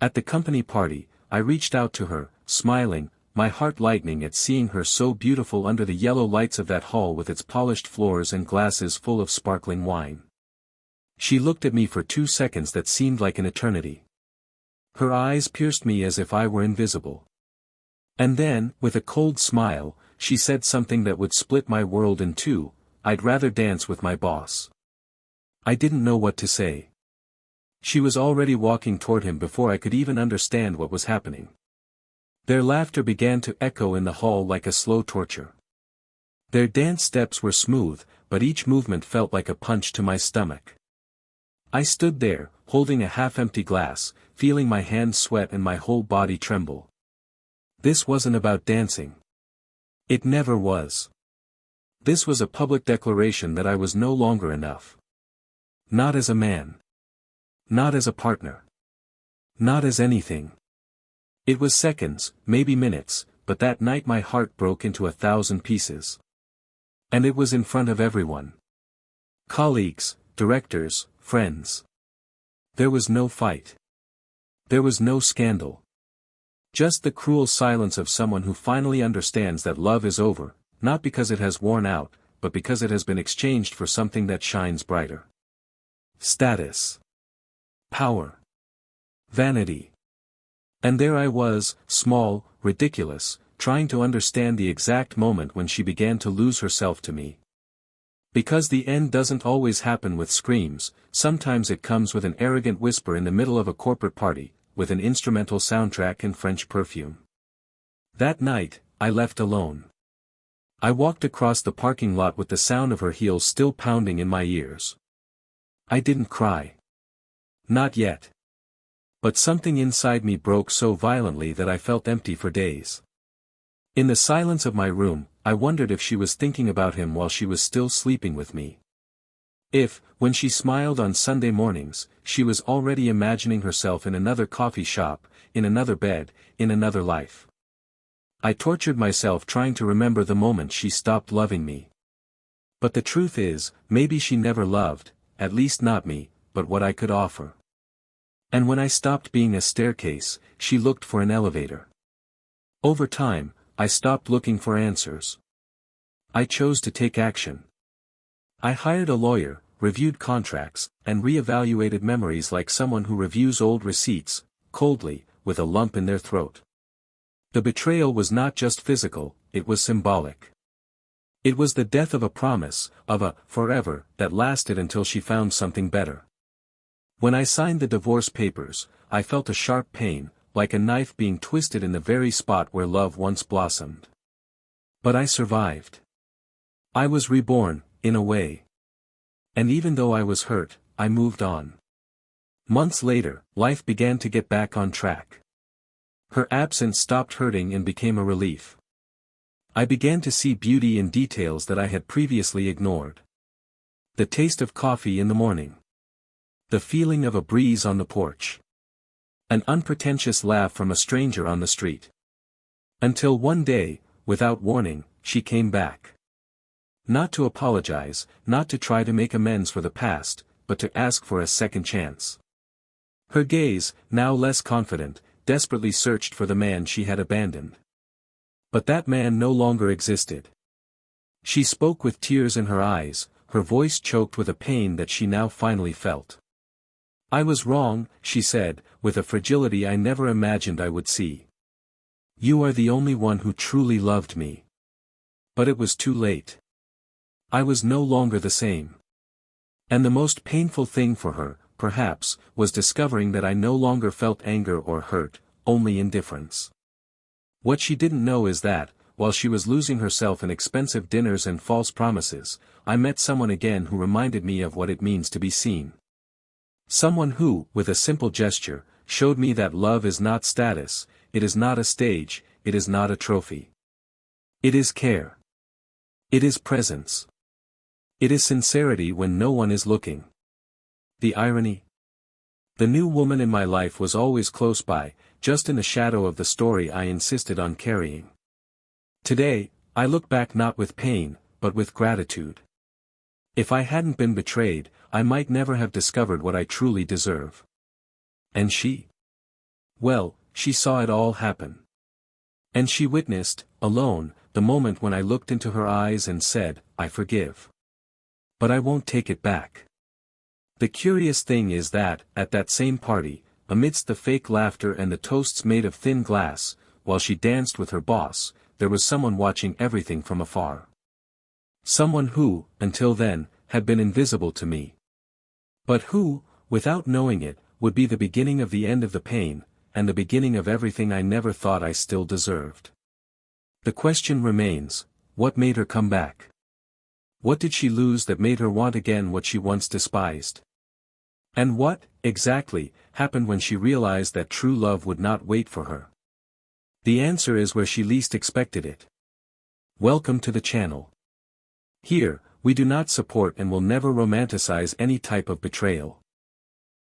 At the company party, I reached out to her, smiling, my heart lightening at seeing her so beautiful under the yellow lights of that hall with its polished floors and glasses full of sparkling wine. She looked at me for 2 seconds that seemed like an eternity. Her eyes pierced me as if I were invisible. And then, with a cold smile, she said something that would split my world in two: "I'd rather dance with my boss." I didn't know what to say. She was already walking toward him before I could even understand what was happening. Their laughter began to echo in the hall like a slow torture. Their dance steps were smooth, but each movement felt like a punch to my stomach. I stood there, holding a half-empty glass, feeling my hands sweat and my whole body tremble. This wasn't about dancing. It never was. This was a public declaration that I was no longer enough. Not as a man. Not as a partner. Not as anything. It was seconds, maybe minutes, but that night my heart broke into 1,000 pieces. And it was in front of everyone. Colleagues, directors, friends. There was no fight. There was no scandal. Just the cruel silence of someone who finally understands that love is over, not because it has worn out, but because it has been exchanged for something that shines brighter. Status. Power. Vanity. And there I was, small, ridiculous, trying to understand the exact moment when she began to lose herself to me. Because the end doesn't always happen with screams, sometimes it comes with an arrogant whisper in the middle of a corporate party, with an instrumental soundtrack and French perfume. That night, I left alone. I walked across the parking lot with the sound of her heels still pounding in my ears. I didn't cry. Not yet. But something inside me broke so violently that I felt empty for days. In the silence of my room, I wondered if she was thinking about him while she was still sleeping with me. If, when she smiled on Sunday mornings, she was already imagining herself in another coffee shop, in another bed, in another life. I tortured myself trying to remember the moment she stopped loving me. But the truth is, maybe she never loved, at least not me, but what I could offer. And when I stopped being a staircase, she looked for an elevator. Over time, I stopped looking for answers. I chose to take action. I hired a lawyer, reviewed contracts, and re-evaluated memories like someone who reviews old receipts, coldly, with a lump in their throat. The betrayal was not just physical, it was symbolic. It was the death of a promise, of a forever, that lasted until she found something better. When I signed the divorce papers, I felt a sharp pain, like a knife being twisted in the very spot where love once blossomed. But I survived. I was reborn, in a way. And even though I was hurt, I moved on. Months later, life began to get back on track. Her absence stopped hurting and became a relief. I began to see beauty in details that I had previously ignored. The taste of coffee in the morning. The feeling of a breeze on the porch. An unpretentious laugh from a stranger on the street. Until one day, without warning, she came back. Not to apologize, not to try to make amends for the past, but to ask for a second chance. Her gaze, now less confident, desperately searched for the man she had abandoned. But that man no longer existed. She spoke with tears in her eyes, her voice choked with a pain that she now finally felt. "I was wrong," she said, with a fragility I never imagined I would see. "You are the only one who truly loved me." But it was too late. I was no longer the same. And the most painful thing for her, perhaps, was discovering that I no longer felt anger or hurt, only indifference. What she didn't know is that, while she was losing herself in expensive dinners and false promises, I met someone again who reminded me of what it means to be seen. Someone who, with a simple gesture, showed me that love is not status, it is not a stage, it is not a trophy. It is care. It is presence. It is sincerity when no one is looking. The irony? The new woman in my life was always close by, just in the shadow of the story I insisted on carrying. Today, I look back not with pain, but with gratitude. If I hadn't been betrayed, I might never have discovered what I truly deserve. And she? Well, she saw it all happen. And she witnessed, alone, the moment when I looked into her eyes and said, "I forgive. But I won't take it back." The curious thing is that, at that same party, amidst the fake laughter and the toasts made of thin glass, while she danced with her boss, there was someone watching everything from afar. Someone who, until then, had been invisible to me. But who, without knowing it, would be the beginning of the end of the pain, and the beginning of everything I never thought I still deserved. The question remains, what made her come back? What did she lose that made her want again what she once despised? And what, exactly, happened when she realized that true love would not wait for her? The answer is where she least expected it. Welcome to the channel. Here, we do not support and will never romanticize any type of betrayal.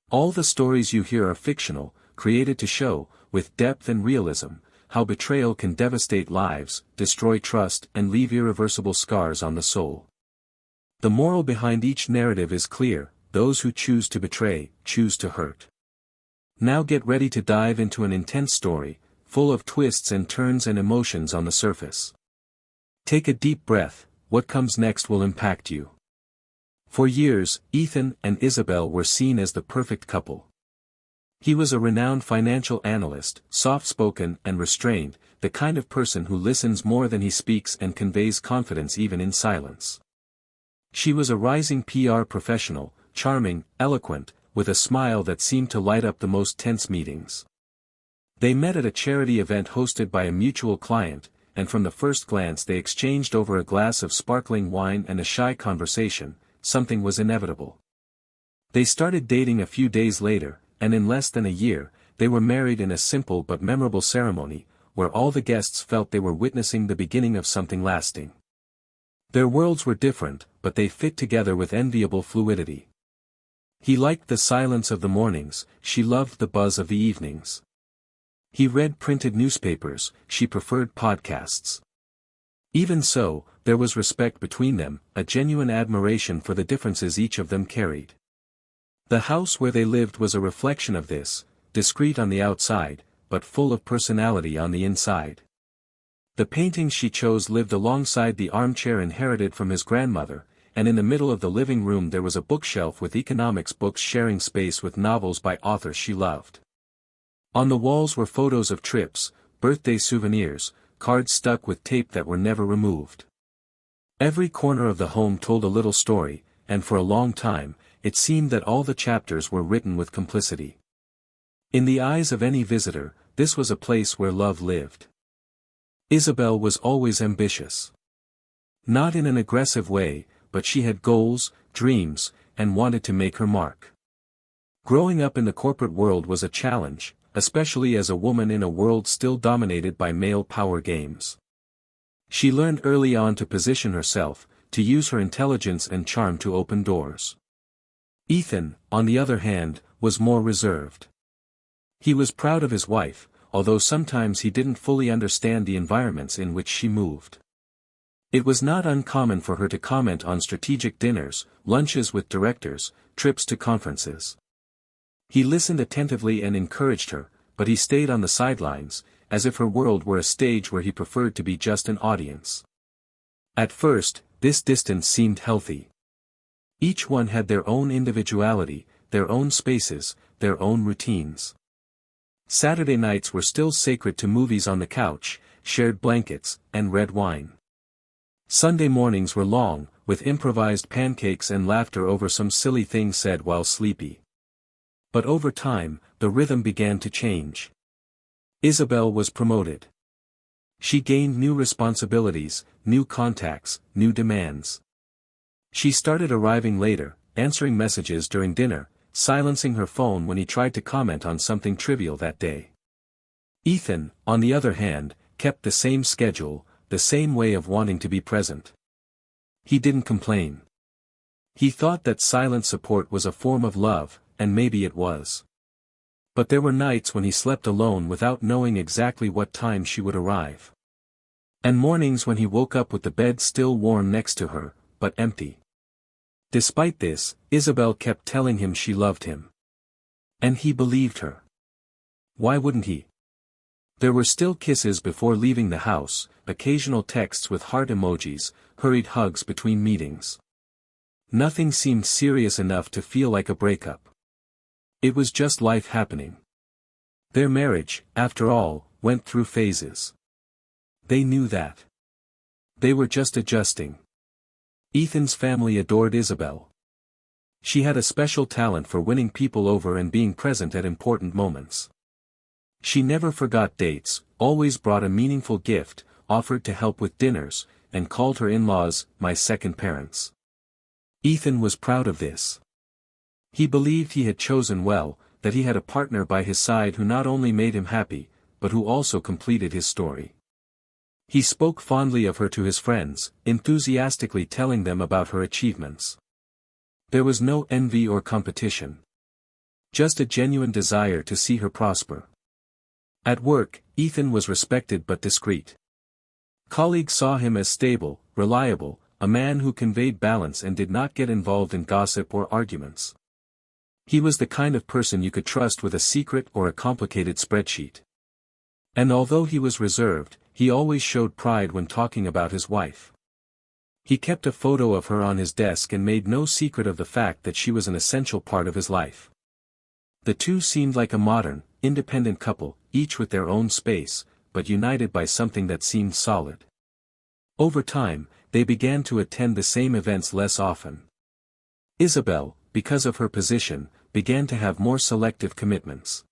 All the stories you hear are fictional, created to show, with depth and realism, how betrayal can devastate lives, destroy trust, and leave irreversible scars on the soul. The moral behind each narrative is clear: those who choose to betray, choose to hurt. Now get ready to dive into an intense story, full of twists and turns and emotions on the surface. Take a deep breath, what comes next will impact you. For years, Ethan and Isabelle were seen as the perfect couple. He was a renowned financial analyst, soft-spoken and restrained, the kind of person who listens more than he speaks and conveys confidence even in silence. She was a rising PR professional, charming, eloquent, with a smile that seemed to light up the most tense meetings. They met at a charity event hosted by a mutual client, and from the first glance they exchanged over a glass of sparkling wine and a shy conversation. Something was inevitable. They started dating a few days later, and in less than a year, they were married in a simple but memorable ceremony, where all the guests felt they were witnessing the beginning of something lasting. Their worlds were different, but they fit together with enviable fluidity. He liked the silence of the mornings, she loved the buzz of the evenings. He read printed newspapers, she preferred podcasts. Even so, there was respect between them, a genuine admiration for the differences each of them carried. The house where they lived was a reflection of this, discreet on the outside, but full of personality on the inside. The paintings she chose lived alongside the armchair inherited from his grandmother, and in the middle of the living room there was a bookshelf with economics books sharing space with novels by authors she loved. On the walls were photos of trips, birthday souvenirs, cards stuck with tape that were never removed. Every corner of the home told a little story, and for a long time, it seemed that all the chapters were written with complicity. In the eyes of any visitor, this was a place where love lived. Isabelle was always ambitious. Not in an aggressive way, but she had goals, dreams, and wanted to make her mark. Growing up in the corporate world was a challenge, especially as a woman in a world still dominated by male power games. She learned early on to position herself, to use her intelligence and charm to open doors. Ethan, on the other hand, was more reserved. He was proud of his wife, although sometimes he didn't fully understand the environments in which she moved. It was not uncommon for her to comment on strategic dinners, lunches with directors, trips to conferences. He listened attentively and encouraged her, but he stayed on the sidelines, as if her world were a stage where he preferred to be just an audience. At first, this distance seemed healthy. Each one had their own individuality, their own spaces, their own routines. Saturday nights were still sacred to movies on the couch, shared blankets, and red wine. Sunday mornings were long, with improvised pancakes and laughter over some silly thing said while sleepy. But over time, the rhythm began to change. Isabelle was promoted. She gained new responsibilities, new contacts, new demands. She started arriving later, answering messages during dinner, silencing her phone when he tried to comment on something trivial that day. Ethan, on the other hand, kept the same schedule, the same way of wanting to be present. He didn't complain. He thought that silent support was a form of love, and maybe it was. But there were nights when he slept alone without knowing exactly what time she would arrive. And mornings when he woke up with the bed still warm next to her, but empty. Despite this, Isabelle kept telling him she loved him. And he believed her. Why wouldn't he? There were still kisses before leaving the house, occasional texts with heart emojis, hurried hugs between meetings. Nothing seemed serious enough to feel like a breakup. It was just life happening. Their marriage, after all, went through phases. They knew that. They were just adjusting. Ethan's family adored Isabelle. She had a special talent for winning people over and being present at important moments. She never forgot dates, always brought a meaningful gift, offered to help with dinners, and called her in-laws my second parents. Ethan was proud of this. He believed he had chosen well, that he had a partner by his side who not only made him happy, but who also completed his story. He spoke fondly of her to his friends, enthusiastically telling them about her achievements. There was no envy or competition. Just a genuine desire to see her prosper. At work, Ethan was respected but discreet. Colleagues saw him as stable, reliable, a man who conveyed balance and did not get involved in gossip or arguments. He was the kind of person you could trust with a secret or a complicated spreadsheet. And although he was reserved, he always showed pride when talking about his wife. He kept a photo of her on his desk and made no secret of the fact that she was an essential part of his life. The two seemed like a modern, independent couple, each with their own space, but united by something that seemed solid. Over time, they began to attend the same events less often. Isabelle, because of her position, began to have more selective commitments.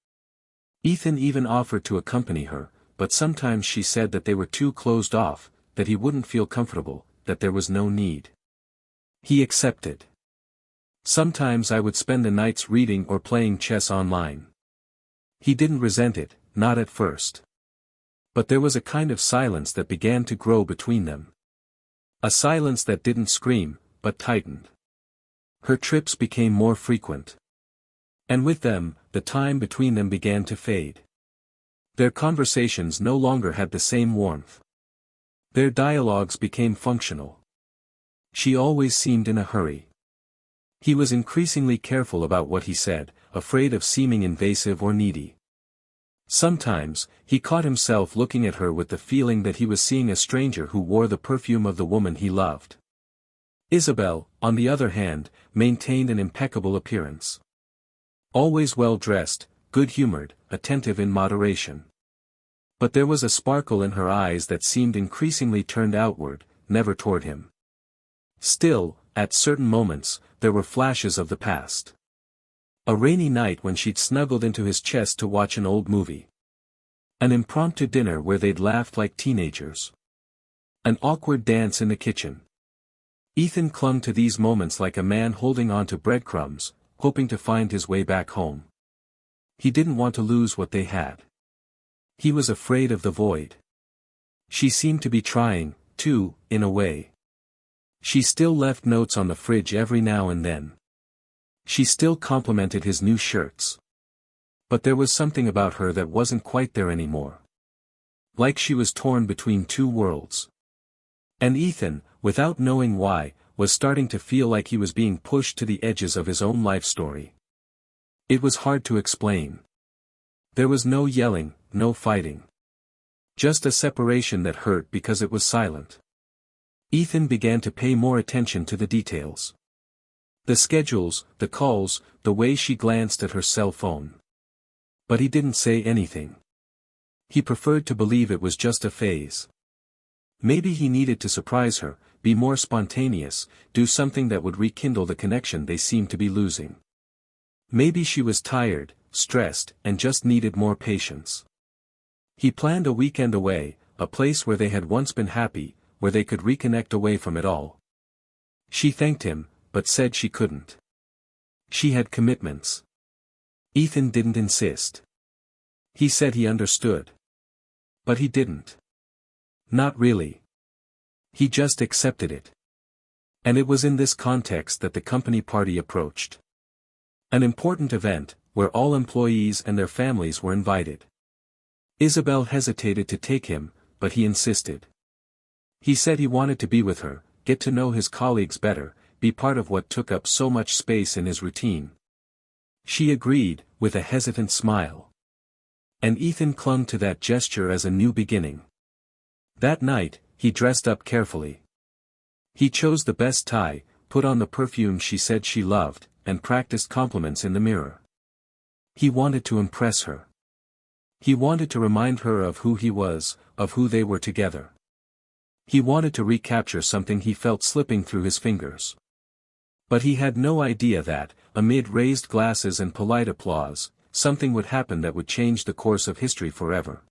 Ethan even offered to accompany her, but sometimes she said that they were too closed off, that he wouldn't feel comfortable, that there was no need. He accepted. Sometimes I would spend the nights reading or playing chess online. He didn't resent it, not at first. But there was a kind of silence that began to grow between them. A silence that didn't scream, but tightened. Her trips became more frequent. And with them, the time between them began to fade. Their conversations no longer had the same warmth. Their dialogues became functional. She always seemed in a hurry. He was increasingly careful about what he said, afraid of seeming invasive or needy. Sometimes, he caught himself looking at her with the feeling that he was seeing a stranger who wore the perfume of the woman he loved. Isabelle, on the other hand, maintained an impeccable appearance. Always well-dressed, good-humored, attentive in moderation. But there was a sparkle in her eyes that seemed increasingly turned outward, never toward him. Still, at certain moments, there were flashes of the past. A rainy night when she'd snuggled into his chest to watch an old movie. An impromptu dinner where they'd laughed like teenagers. An awkward dance in the kitchen. Ethan clung to these moments like a man holding on to breadcrumbs, hoping to find his way back home. He didn't want to lose what they had. He was afraid of the void. She seemed to be trying, too, in a way. She still left notes on the fridge every now and then. She still complimented his new shirts. But there was something about her that wasn't quite there anymore. Like she was torn between two worlds. And Ethan, without knowing why, was starting to feel like he was being pushed to the edges of his own life story. It was hard to explain. There was no yelling, no fighting. Just a separation that hurt because it was silent. Ethan began to pay more attention to the details. The schedules, the calls, the way she glanced at her cell phone. But he didn't say anything. He preferred to believe it was just a phase. Maybe he needed to surprise her, be more spontaneous, do something that would rekindle the connection they seemed to be losing. Maybe she was tired, stressed, and just needed more patience. He planned a weekend away, a place where they had once been happy, where they could reconnect away from it all. She thanked him, but said she couldn't. She had commitments. Ethan didn't insist. He said he understood. But he didn't. Not really. He just accepted it. And it was in this context that the company party approached. An important event, where all employees and their families were invited. Isabelle hesitated to take him, but he insisted. He said he wanted to be with her, get to know his colleagues better, be part of what took up so much space in his routine. She agreed, with a hesitant smile. And Ethan clung to that gesture as a new beginning. That night, he dressed up carefully. He chose the best tie, put on the perfume she said she loved, and practiced compliments in the mirror. He wanted to impress her. He wanted to remind her of who he was, of who they were together. He wanted to recapture something he felt slipping through his fingers. But he had no idea that, amid raised glasses and polite applause, something would happen that would change the course of history forever.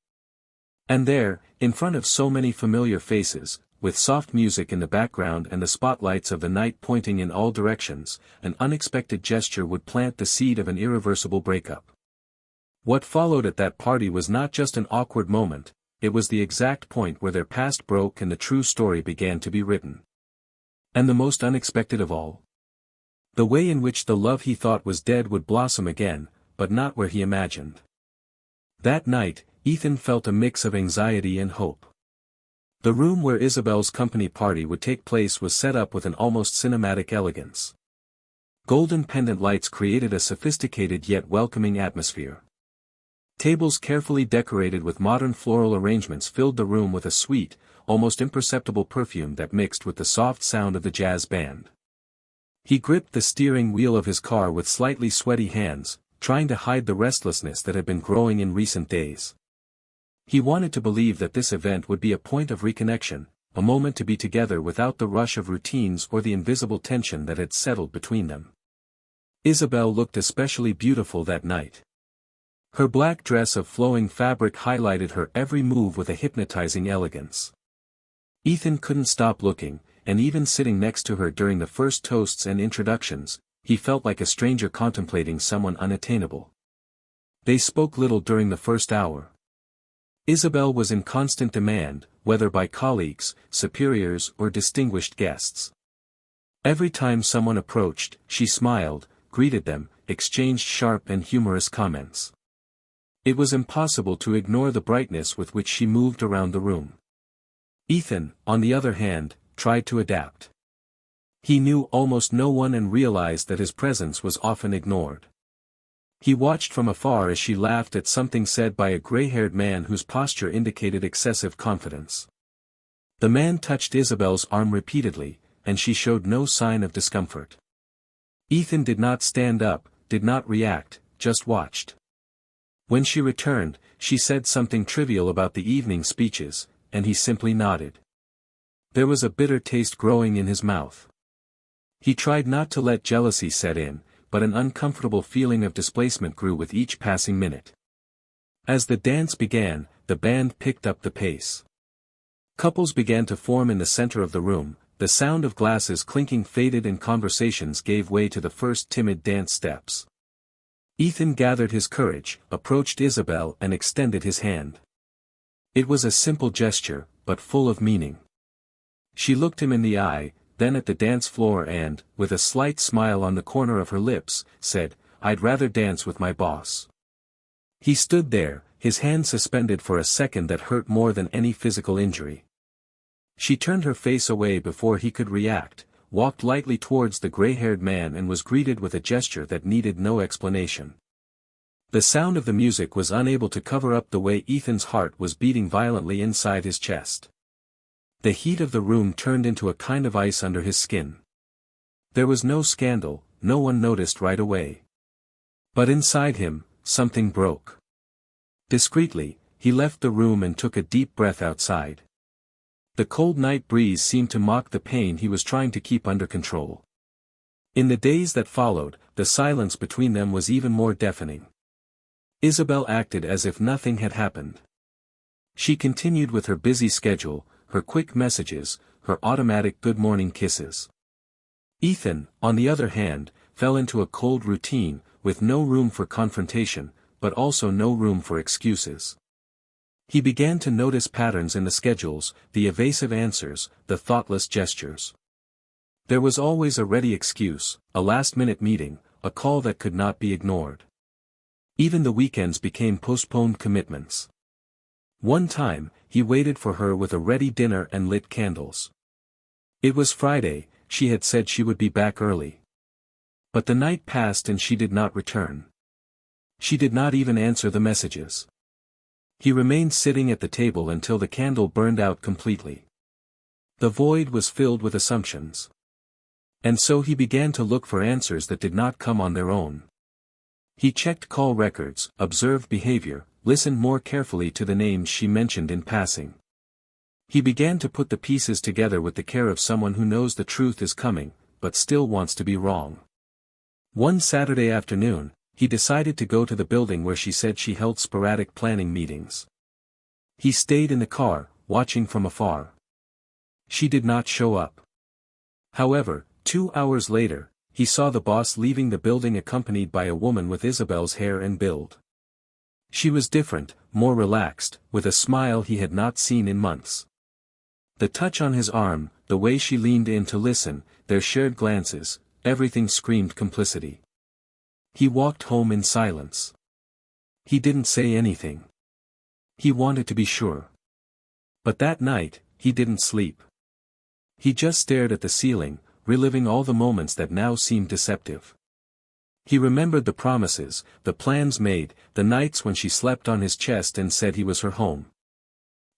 And there, in front of so many familiar faces, with soft music in the background and the spotlights of the night pointing in all directions, an unexpected gesture would plant the seed of an irreversible breakup. What followed at that party was not just an awkward moment, it was the exact point where their past broke and the true story began to be written. And the most unexpected of all? The way in which the love he thought was dead would blossom again, but not where he imagined. That night, Ethan felt a mix of anxiety and hope. The room where Isabelle's company party would take place was set up with an almost cinematic elegance. Golden pendant lights created a sophisticated yet welcoming atmosphere. Tables carefully decorated with modern floral arrangements filled the room with a sweet, almost imperceptible perfume that mixed with the soft sound of the jazz band. He gripped the steering wheel of his car with slightly sweaty hands, trying to hide the restlessness that had been growing in recent days. He wanted to believe that this event would be a point of reconnection, a moment to be together without the rush of routines or the invisible tension that had settled between them. Isabelle looked especially beautiful that night. Her black dress of flowing fabric highlighted her every move with a hypnotizing elegance. Ethan couldn't stop looking, and even sitting next to her during the first toasts and introductions, he felt like a stranger contemplating someone unattainable. They spoke little during the first hour. Isabelle was in constant demand, whether by colleagues, superiors or distinguished guests. Every time someone approached, she smiled, greeted them, exchanged sharp and humorous comments. It was impossible to ignore the brightness with which she moved around the room. Ethan, on the other hand, tried to adapt. He knew almost no one and realized that his presence was often ignored. He watched from afar as she laughed at something said by a gray-haired man whose posture indicated excessive confidence. The man touched Isabelle's arm repeatedly, and she showed no sign of discomfort. Ethan did not stand up, did not react, just watched. When she returned, she said something trivial about the evening speeches, and he simply nodded. There was a bitter taste growing in his mouth. He tried not to let jealousy set in, but an uncomfortable feeling of displacement grew with each passing minute. As the dance began, the band picked up the pace. Couples began to form in the center of the room, the sound of glasses clinking faded and conversations gave way to the first timid dance steps. Ethan gathered his courage, approached Isabelle and extended his hand. It was a simple gesture, but full of meaning. She looked him in the eye, then at the dance floor and, with a slight smile on the corner of her lips, said, "I'd rather dance with my boss." He stood there, his hand suspended for a second that hurt more than any physical injury. She turned her face away before he could react, walked lightly towards the gray-haired man and was greeted with a gesture that needed no explanation. The sound of the music was unable to cover up the way Ethan's heart was beating violently inside his chest. The heat of the room turned into a kind of ice under his skin. There was no scandal, no one noticed right away. But inside him, something broke. Discreetly, he left the room and took a deep breath outside. The cold night breeze seemed to mock the pain he was trying to keep under control. In the days that followed, the silence between them was even more deafening. Isabelle acted as if nothing had happened. She continued with her busy schedule, her quick messages, her automatic good morning kisses. Ethan, on the other hand, fell into a cold routine, with no room for confrontation, but also no room for excuses. He began to notice patterns in the schedules, the evasive answers, the thoughtless gestures. There was always a ready excuse, a last-minute meeting, a call that could not be ignored. Even the weekends became postponed commitments. One time, he waited for her with a ready dinner and lit candles. It was Friday, she had said she would be back early. But the night passed and she did not return. She did not even answer the messages. He remained sitting at the table until the candle burned out completely. The void was filled with assumptions. And so he began to look for answers that did not come on their own. He checked call records, observed behavior, listened more carefully to the names she mentioned in passing. He began to put the pieces together with the care of someone who knows the truth is coming, but still wants to be wrong. One Saturday afternoon, he decided to go to the building where she said she held sporadic planning meetings. He stayed in the car, watching from afar. She did not show up. However, 2 hours later, he saw the boss leaving the building accompanied by a woman with Isabelle's hair and build. She was different, more relaxed, with a smile he had not seen in months. The touch on his arm, the way she leaned in to listen, their shared glances, everything screamed complicity. He walked home in silence. He didn't say anything. He wanted to be sure. But that night, he didn't sleep. He just stared at the ceiling, reliving all the moments that now seemed deceptive. He remembered the promises, the plans made, the nights when she slept on his chest and said he was her home.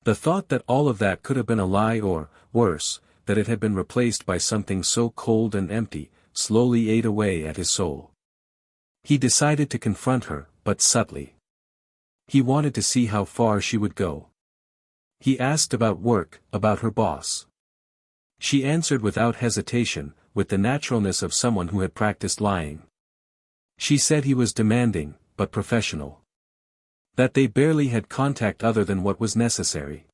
The thought that all of that could have been a lie or, worse, that it had been replaced by something so cold and empty, slowly ate away at his soul. He decided to confront her, but subtly. He wanted to see how far she would go. He asked about work, about her boss. She answered without hesitation, with the naturalness of someone who had practiced lying. She said he was demanding, but professional. That they barely had contact other than what was necessary.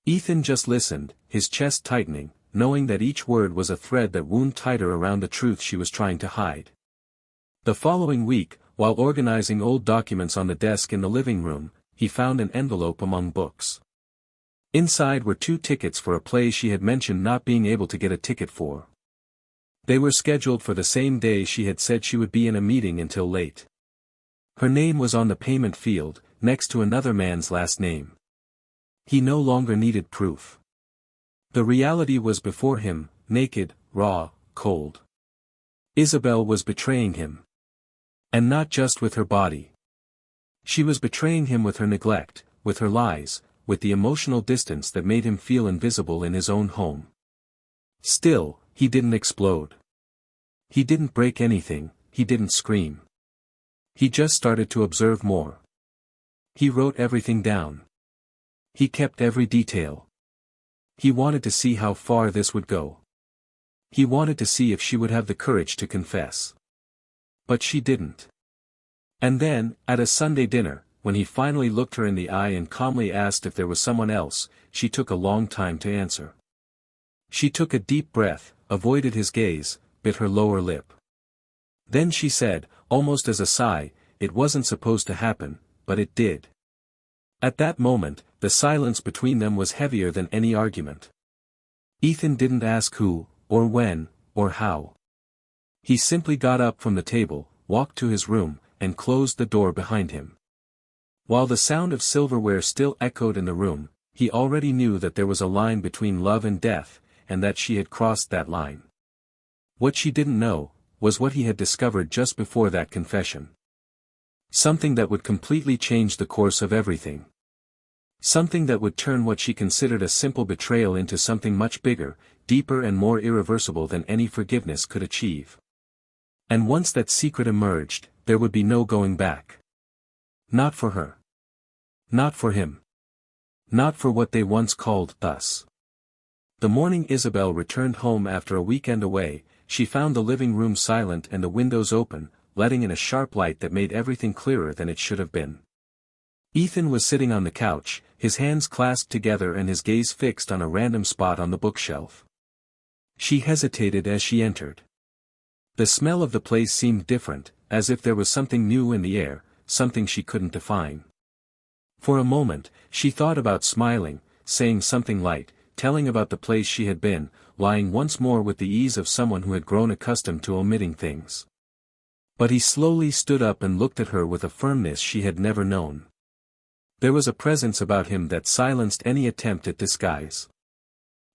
Ethan just listened, his chest tightening, knowing that each word was a thread that wound tighter around the truth she was trying to hide. The following week, while organizing old documents on the desk in the living room, he found an envelope among books. Inside were 2 tickets for a play she had mentioned not being able to get a ticket for. They were scheduled for the same day she had said she would be in a meeting until late. Her name was on the payment field, next to another man's last name. He no longer needed proof. The reality was before him, naked, raw, cold. Isabelle was betraying him. And not just with her body. She was betraying him with her neglect, with her lies, with the emotional distance that made him feel invisible in his own home. Still, he didn't explode. He didn't break anything, he didn't scream. He just started to observe more. He wrote everything down. He kept every detail. He wanted to see how far this would go. He wanted to see if she would have the courage to confess. But she didn't. And then, at a Sunday dinner, when he finally looked her in the eye and calmly asked if there was someone else, she took a long time to answer. She took a deep breath, avoided his gaze, bit her lower lip. Then she said, almost as a sigh, it wasn't supposed to happen, but it did. At that moment, the silence between them was heavier than any argument. Ethan didn't ask who, or when, or how. He simply got up from the table, walked to his room, and closed the door behind him. While the sound of silverware still echoed in the room, he already knew that there was a line between love and death, and that she had crossed that line. What she didn't know, was what he had discovered just before that confession. Something that would completely change the course of everything. Something that would turn what she considered a simple betrayal into something much bigger, deeper and more irreversible than any forgiveness could achieve. And once that secret emerged, there would be no going back. Not for her. Not for him. Not for what they once called us. The morning Isabelle returned home after a weekend away, she found the living room silent and the windows open, letting in a sharp light that made everything clearer than it should have been. Ethan was sitting on the couch, his hands clasped together and his gaze fixed on a random spot on the bookshelf. She hesitated as she entered. The smell of the place seemed different, as if there was something new in the air, something she couldn't define. For a moment, she thought about smiling, saying something light, telling about the place she had been, lying once more with the ease of someone who had grown accustomed to omitting things. But he slowly stood up and looked at her with a firmness she had never known. There was a presence about him that silenced any attempt at disguise.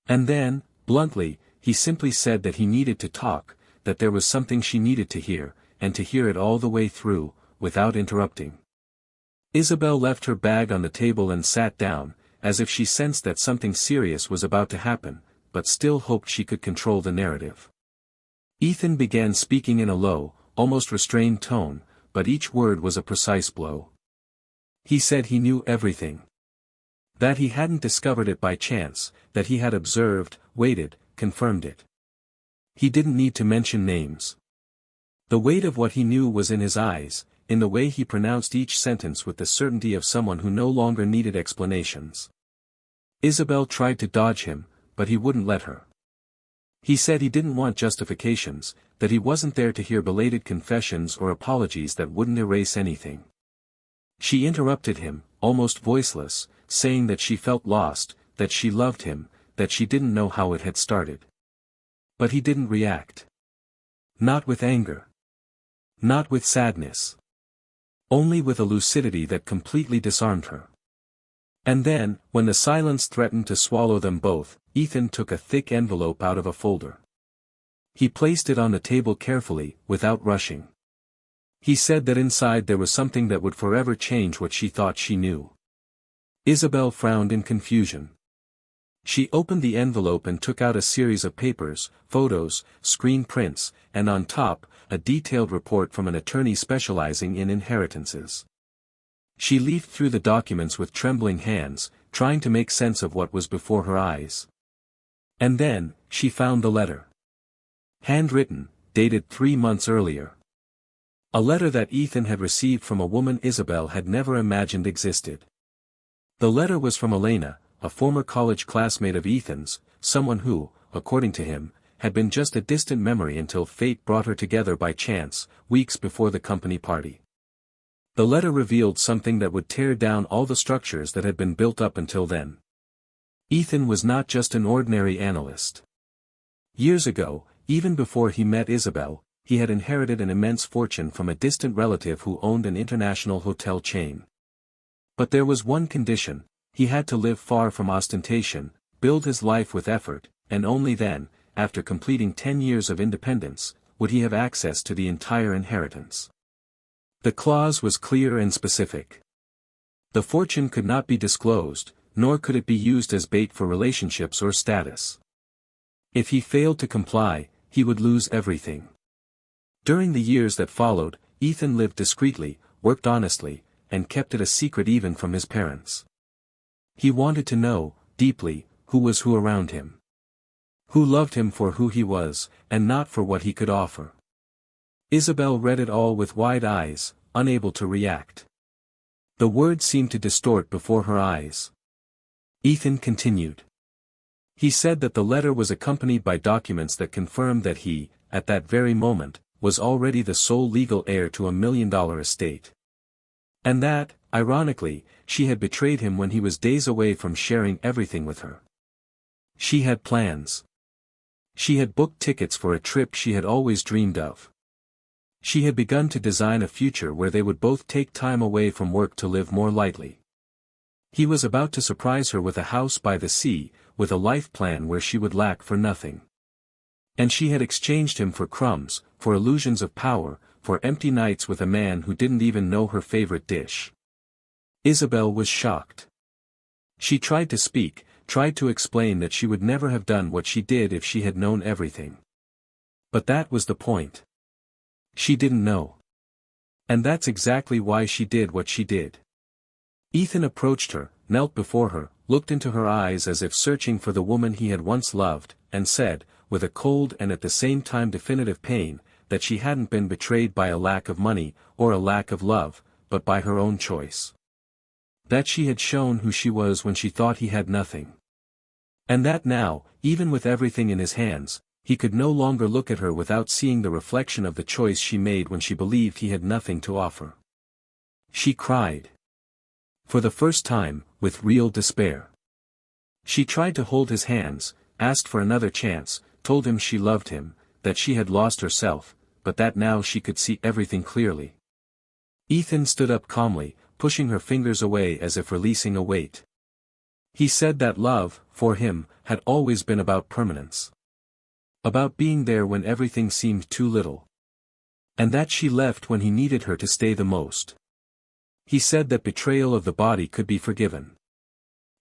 And then, bluntly, he simply said that he needed to talk, that there was something she needed to hear, and to hear it all the way through, without interrupting. Isabelle left her bag on the table and sat down, as if she sensed that something serious was about to happen, but still hoped she could control the narrative. Ethan began speaking in a low, almost restrained tone, but each word was a precise blow. He said he knew everything. That he hadn't discovered it by chance, that he had observed, waited, confirmed it. He didn't need to mention names. The weight of what he knew was in his eyes, in the way he pronounced each sentence with the certainty of someone who no longer needed explanations. Isabelle tried to dodge him, but he wouldn't let her. He said he didn't want justifications, that he wasn't there to hear belated confessions or apologies that wouldn't erase anything. She interrupted him, almost voiceless, saying that she felt lost, that she loved him, that she didn't know how it had started. But he didn't react. Not with anger. Not with sadness. Only with a lucidity that completely disarmed her. And then, when the silence threatened to swallow them both, Ethan took a thick envelope out of a folder. He placed it on the table carefully, without rushing. He said that inside there was something that would forever change what she thought she knew. Isabelle frowned in confusion. She opened the envelope and took out a series of papers, photos, screen prints, and on top, a detailed report from an attorney specializing in inheritances. She leafed through the documents with trembling hands, trying to make sense of what was before her eyes. And then, she found the letter. Handwritten, dated 3 months earlier. A letter that Ethan had received from a woman Isabelle had never imagined existed. The letter was from Elena, a former college classmate of Ethan's, someone who, according to him, had been just a distant memory until fate brought her together by chance, weeks before the company party. The letter revealed something that would tear down all the structures that had been built up until then. Ethan was not just an ordinary analyst. Years ago, even before he met Isabelle, he had inherited an immense fortune from a distant relative who owned an international hotel chain. But there was one condition: he had to live far from ostentation, build his life with effort, and only then, after completing 10 years of independence, would he have access to the entire inheritance. The clause was clear and specific. The fortune could not be disclosed, nor could it be used as bait for relationships or status. If he failed to comply, he would lose everything. During the years that followed, Ethan lived discreetly, worked honestly, and kept it a secret even from his parents. He wanted to know, deeply, who was who around him. Who loved him for who he was, and not for what he could offer. Isabelle read it all with wide eyes, unable to react. The words seemed to distort before her eyes. Ethan continued. He said that the letter was accompanied by documents that confirmed that he, at that very moment, was already the sole legal heir to $1 million estate. And that, ironically, she had betrayed him when he was days away from sharing everything with her. She had plans. She had booked tickets for a trip she had always dreamed of. She had begun to design a future where they would both take time away from work to live more lightly. He was about to surprise her with a house by the sea, with a life plan where she would lack for nothing. And she had exchanged him for crumbs, for illusions of power, for empty nights with a man who didn't even know her favorite dish. Isabelle was shocked. She tried to speak, tried to explain that she would never have done what she did if she had known everything. But that was the point. She didn't know. And that's exactly why she did what she did. Ethan approached her, knelt before her, looked into her eyes as if searching for the woman he had once loved, and said, with a cold and at the same time definitive pain, that she hadn't been betrayed by a lack of money, or a lack of love, but by her own choice. That she had shown who she was when she thought he had nothing. And that now, even with everything in his hands, he could no longer look at her without seeing the reflection of the choice she made when she believed he had nothing to offer. She cried. For the first time, with real despair. She tried to hold his hands, asked for another chance, told him she loved him, that she had lost herself, but that now she could see everything clearly. Ethan stood up calmly, pushing her fingers away as if releasing a weight. He said that love, for him, had always been about permanence. About being there when everything seemed too little. And that she left when he needed her to stay the most. He said that betrayal of the body could be forgiven.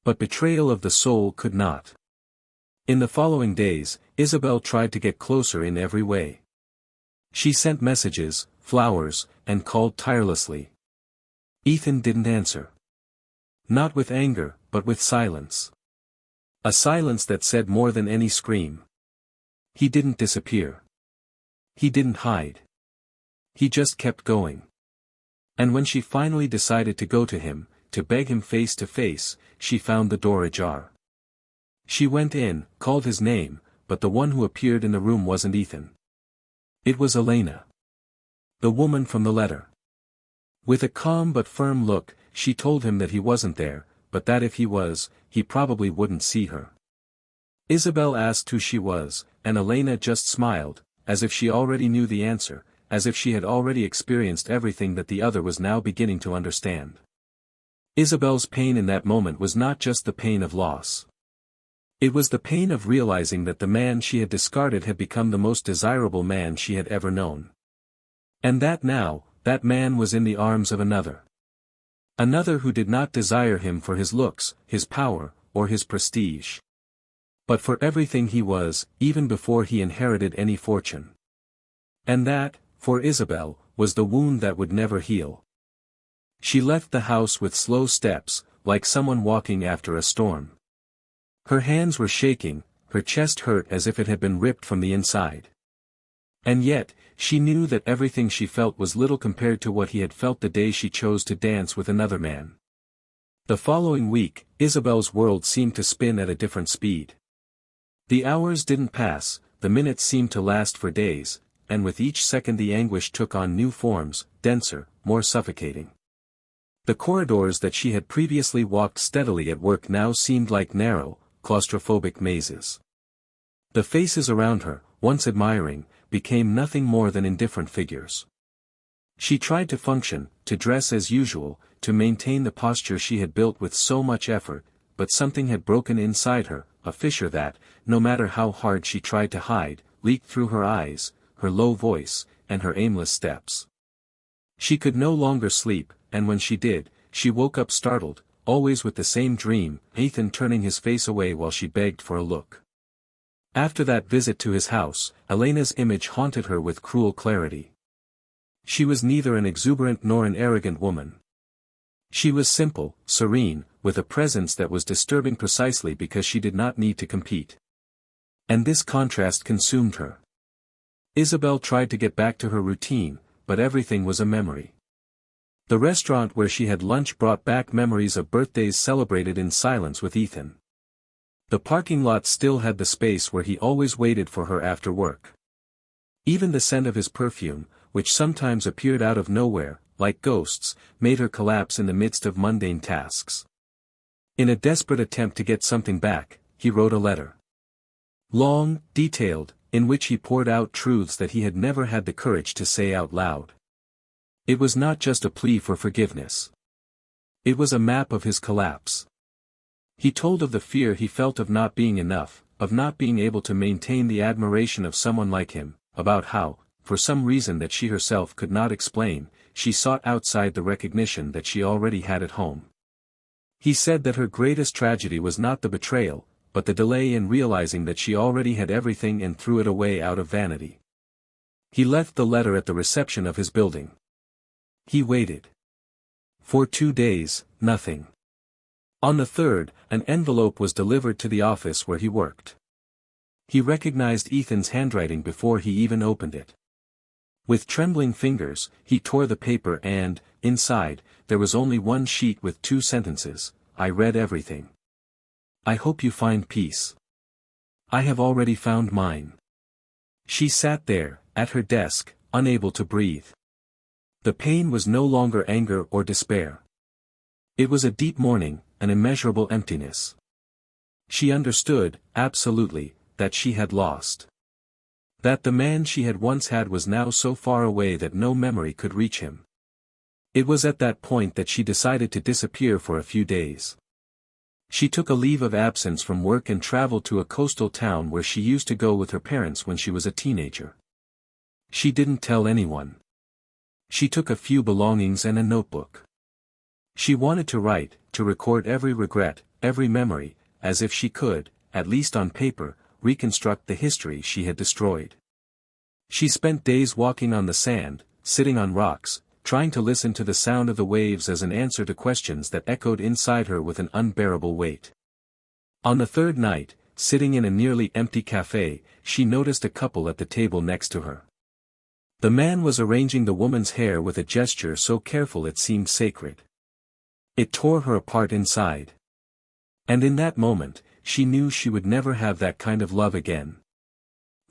But betrayal of the soul could not. In the following days, Isabelle tried to get closer in every way. She sent messages, flowers, and called tirelessly. Ethan didn't answer. Not with anger, but with silence. A silence that said more than any scream. He didn't disappear. He didn't hide. He just kept going. And when she finally decided to go to him, to beg him face to face, she found the door ajar. She went in, called his name, but the one who appeared in the room wasn't Ethan. It was Elena. The woman from the letter. With a calm but firm look, she told him that he wasn't there, but that if he was, he probably wouldn't see her. Isabelle asked who she was, and Elena just smiled, as if she already knew the answer, as if she had already experienced everything that the other was now beginning to understand. Isabelle's pain in that moment was not just the pain of loss. It was the pain of realizing that the man she had discarded had become the most desirable man she had ever known. And that now, that man was in the arms of another. Another who did not desire him for his looks, his power, or his prestige. But for everything he was, even before he inherited any fortune. And that, for Isabelle, was the wound that would never heal. She left the house with slow steps, like someone walking after a storm. Her hands were shaking, her chest hurt as if it had been ripped from the inside. And yet, she knew that everything she felt was little compared to what he had felt the day she chose to dance with another man. The following week, Isabelle's world seemed to spin at a different speed. The hours didn't pass, the minutes seemed to last for days, and with each second the anguish took on new forms, denser, more suffocating. The corridors that she had previously walked steadily at work now seemed like narrow, claustrophobic mazes. The faces around her, once admiring, became nothing more than indifferent figures. She tried to function, to dress as usual, to maintain the posture she had built with so much effort, but something had broken inside her, a fissure that, no matter how hard she tried to hide, leaked through her eyes, her low voice, and her aimless steps. She could no longer sleep, and when she did, she woke up startled, always with the same dream, Ethan turning his face away while she begged for a look. After that visit to his house, Elena's image haunted her with cruel clarity. She was neither an exuberant nor an arrogant woman. She was simple, serene, with a presence that was disturbing precisely because she did not need to compete. And this contrast consumed her. Isabelle tried to get back to her routine, but everything was a memory. The restaurant where she had lunch brought back memories of birthdays celebrated in silence with Ethan. The parking lot still had the space where he always waited for her after work. Even the scent of his perfume, which sometimes appeared out of nowhere, like ghosts, made her collapse in the midst of mundane tasks. In a desperate attempt to get something back, he wrote a letter. Long, detailed, in which he poured out truths that he had never had the courage to say out loud. It was not just a plea for forgiveness. It was a map of his collapse. He told of the fear he felt of not being enough, of not being able to maintain the admiration of someone like him, about how, for some reason that she herself could not explain, she sought outside the recognition that she already had at home. He said that her greatest tragedy was not the betrayal, but the delay in realizing that she already had everything and threw it away out of vanity. He left the letter at the reception of his building. He waited. For 2 days, nothing. On the third, an envelope was delivered to the office where he worked. He recognized Ethan's handwriting before he even opened it. With trembling fingers, he tore the paper and, inside, there was only one sheet with 2 sentences. I read everything. I hope you find peace. I have already found mine. She sat there, at her desk, unable to breathe. The pain was no longer anger or despair. It was a deep mourning, an immeasurable emptiness. She understood, absolutely, that she had lost. That the man she had once had was now so far away that no memory could reach him. It was at that point that she decided to disappear for a few days. She took a leave of absence from work and traveled to a coastal town where she used to go with her parents when she was a teenager. She didn't tell anyone. She took a few belongings and a notebook. She wanted to write, to record every regret, every memory, as if she could, at least on paper, reconstruct the history she had destroyed. She spent days walking on the sand, sitting on rocks, trying to listen to the sound of the waves as an answer to questions that echoed inside her with an unbearable weight. On the third night, sitting in a nearly empty cafe, she noticed a couple at the table next to her. The man was arranging the woman's hair with a gesture so careful it seemed sacred. It tore her apart inside. And in that moment, she knew she would never have that kind of love again.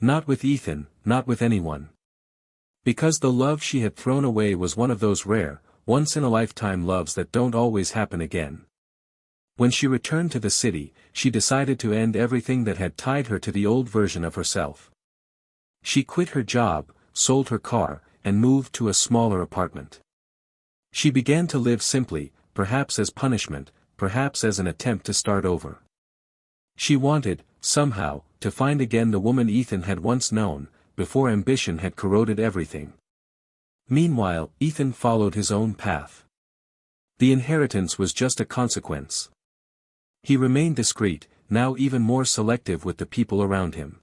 Not with Ethan, not with anyone. Because the love she had thrown away was one of those rare, once-in-a-lifetime loves that don't always happen again. When she returned to the city, she decided to end everything that had tied her to the old version of herself. She quit her job, sold her car, and moved to a smaller apartment. She began to live simply, perhaps as punishment, perhaps as an attempt to start over. She wanted, somehow, to find again the woman Ethan had once known, before ambition had corroded everything. Meanwhile, Ethan followed his own path. The inheritance was just a consequence. He remained discreet, now even more selective with the people around him.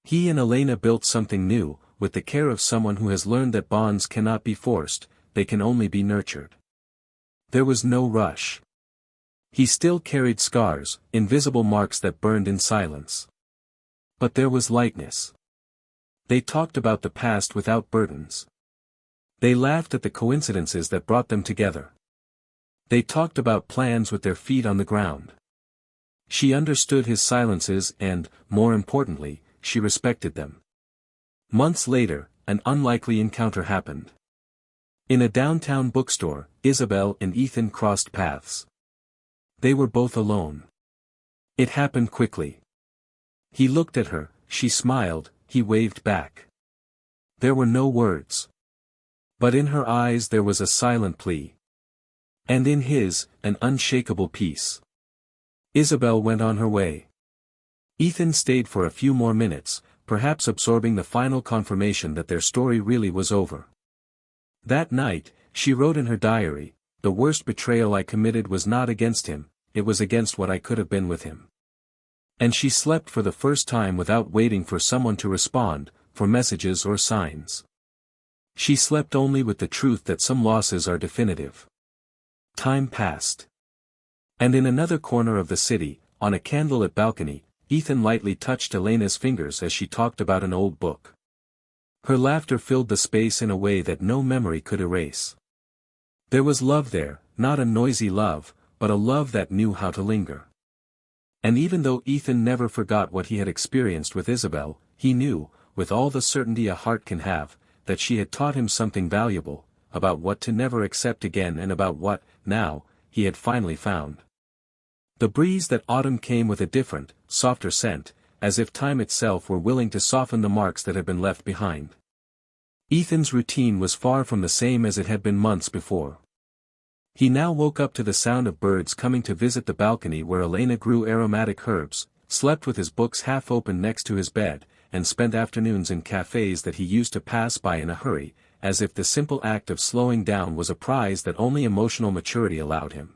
He and Elena built something new, with the care of someone who has learned that bonds cannot be forced, they can only be nurtured. There was no rush. He still carried scars, invisible marks that burned in silence. But there was lightness. They talked about the past without burdens. They laughed at the coincidences that brought them together. They talked about plans with their feet on the ground. She understood his silences and, more importantly, she respected them. Months later, an unlikely encounter happened. In a downtown bookstore, Isabelle and Ethan crossed paths. They were both alone. It happened quickly. He looked at her, she smiled, he waved back. There were no words. But in her eyes there was a silent plea. And in his, an unshakable peace. Isabelle went on her way. Ethan stayed for a few more minutes, perhaps absorbing the final confirmation that their story really was over. That night, she wrote in her diary, "The worst betrayal I committed was not against him, it was against what I could have been with him." And she slept for the first time without waiting for someone to respond, for messages or signs. She slept only with the truth that some losses are definitive. Time passed. And in another corner of the city, on a candlelit balcony, Ethan lightly touched Elena's fingers as she talked about an old book. Her laughter filled the space in a way that no memory could erase. There was love there, not a noisy love, but a love that knew how to linger. And even though Ethan never forgot what he had experienced with Isabelle, he knew, with all the certainty a heart can have, that she had taught him something valuable, about what to never accept again and about what, now, he had finally found. The breeze that autumn came with a different, softer scent, as if time itself were willing to soften the marks that had been left behind. Ethan's routine was far from the same as it had been months before. He now woke up to the sound of birds coming to visit the balcony where Elena grew aromatic herbs, slept with his books half open next to his bed, and spent afternoons in cafes that he used to pass by in a hurry, as if the simple act of slowing down was a prize that only emotional maturity allowed him.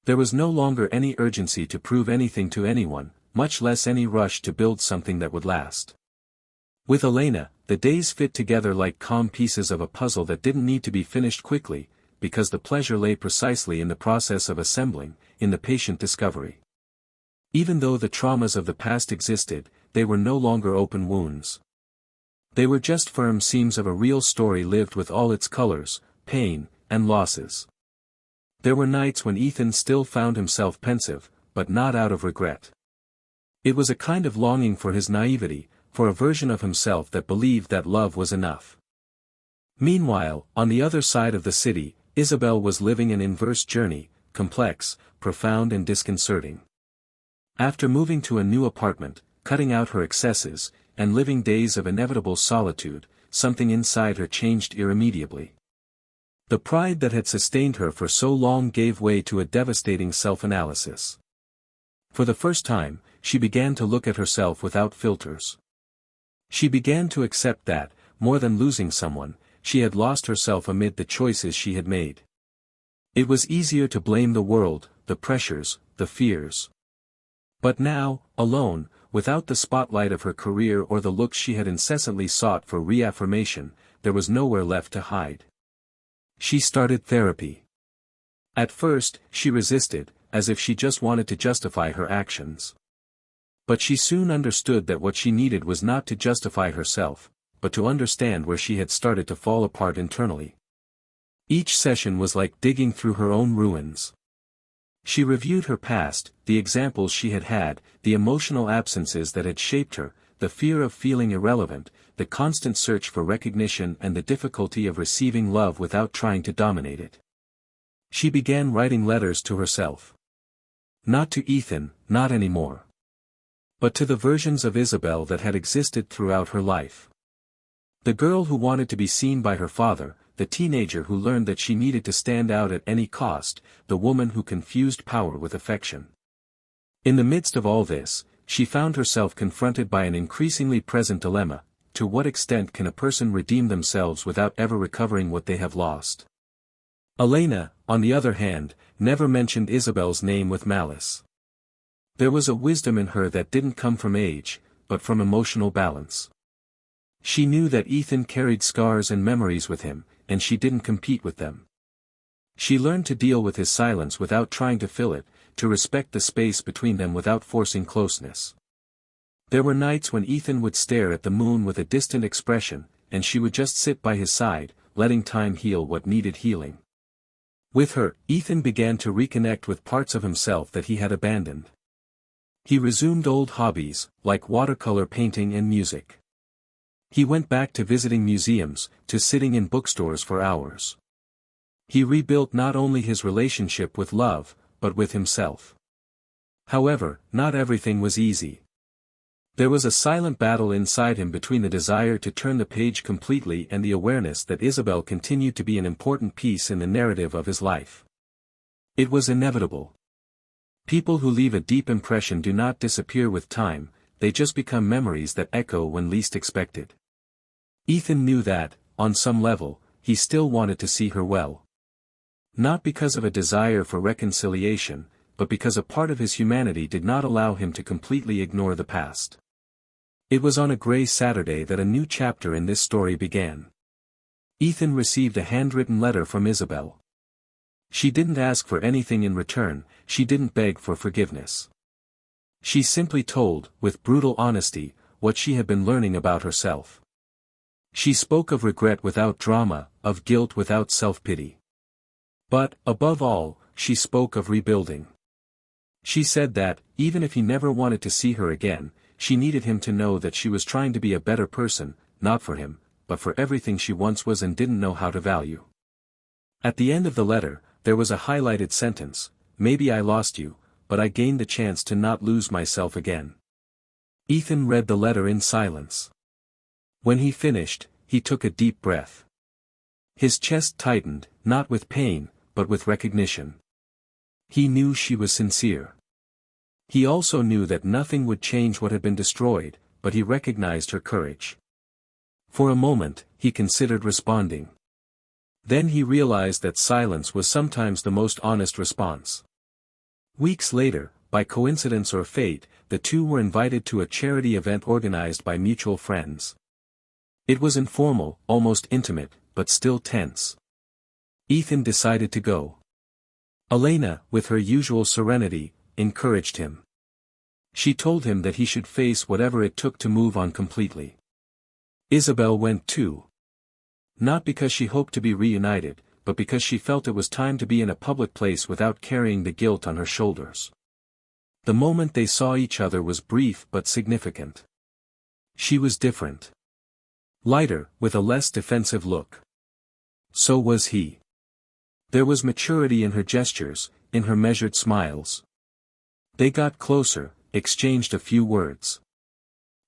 There was no longer any urgency to prove anything to anyone, much less any rush to build something that would last. With Elena, the days fit together like calm pieces of a puzzle that didn't need to be finished quickly, because the pleasure lay precisely in the process of assembling, in the patient discovery. Even though the traumas of the past existed, they were no longer open wounds. They were just firm seams of a real story lived with all its colors, pain, and losses. There were nights when Ethan still found himself pensive, but not out of regret. It was a kind of longing for his naivety, for a version of himself that believed that love was enough. Meanwhile, on the other side of the city, Isabelle was living an inverse journey, complex, profound and disconcerting. After moving to a new apartment, cutting out her excesses, and living days of inevitable solitude, something inside her changed irremediably. The pride that had sustained her for so long gave way to a devastating self-analysis. For the first time, she began to look at herself without filters. She began to accept that, more than losing someone, she had lost herself amid the choices she had made. It was easier to blame the world, the pressures, the fears. But now, alone, without the spotlight of her career or the looks she had incessantly sought for reaffirmation, there was nowhere left to hide. She started therapy. At first, she resisted, as if she just wanted to justify her actions. But she soon understood that what she needed was not to justify herself, but to understand where she had started to fall apart internally. Each session was like digging through her own ruins. She reviewed her past, the examples she had had, the emotional absences that had shaped her, the fear of feeling irrelevant, the constant search for recognition and the difficulty of receiving love without trying to dominate it. She began writing letters to herself. Not to Ethan, not anymore. But to the versions of Isabelle that had existed throughout her life. The girl who wanted to be seen by her father, the teenager who learned that she needed to stand out at any cost, the woman who confused power with affection. In the midst of all this, she found herself confronted by an increasingly present dilemma: to what extent can a person redeem themselves without ever recovering what they have lost? Elena, on the other hand, never mentioned Isabelle's name with malice. There was a wisdom in her that didn't come from age, but from emotional balance. She knew that Ethan carried scars and memories with him, and she didn't compete with them. She learned to deal with his silence without trying to fill it, to respect the space between them without forcing closeness. There were nights when Ethan would stare at the moon with a distant expression, and she would just sit by his side, letting time heal what needed healing. With her, Ethan began to reconnect with parts of himself that he had abandoned. He resumed old hobbies, like watercolor painting and music. He went back to visiting museums, to sitting in bookstores for hours. He rebuilt not only his relationship with love, but with himself. However, not everything was easy. There was a silent battle inside him between the desire to turn the page completely and the awareness that Isabelle continued to be an important piece in the narrative of his life. It was inevitable. People who leave a deep impression do not disappear with time, they just become memories that echo when least expected. Ethan knew that, on some level, he still wanted to see her well. Not because of a desire for reconciliation, but because a part of his humanity did not allow him to completely ignore the past. It was on a gray Saturday that a new chapter in this story began. Ethan received a handwritten letter from Isabelle. She didn't ask for anything in return, she didn't beg for forgiveness. She simply told, with brutal honesty, what she had been learning about herself. She spoke of regret without drama, of guilt without self-pity. But, above all, she spoke of rebuilding. She said that, even if he never wanted to see her again, she needed him to know that she was trying to be a better person, not for him, but for everything she once was and didn't know how to value. At the end of the letter, there was a highlighted sentence: "Maybe I lost you, but I gained the chance to not lose myself again." Ethan read the letter in silence. When he finished, he took a deep breath. His chest tightened, not with pain, but with recognition. He knew she was sincere. He also knew that nothing would change what had been destroyed, but he recognized her courage. For a moment, he considered responding. Then he realized that silence was sometimes the most honest response. Weeks later, by coincidence or fate, the two were invited to a charity event organized by mutual friends. It was informal, almost intimate, but still tense. Ethan decided to go. Elena, with her usual serenity, encouraged him. She told him that he should face whatever it took to move on completely. Isabelle went too. Not because she hoped to be reunited, but because she felt it was time to be in a public place without carrying the guilt on her shoulders. The moment they saw each other was brief but significant. She was different. Lighter, with a less defensive look. So was he. There was maturity in her gestures, in her measured smiles. They got closer, exchanged a few words.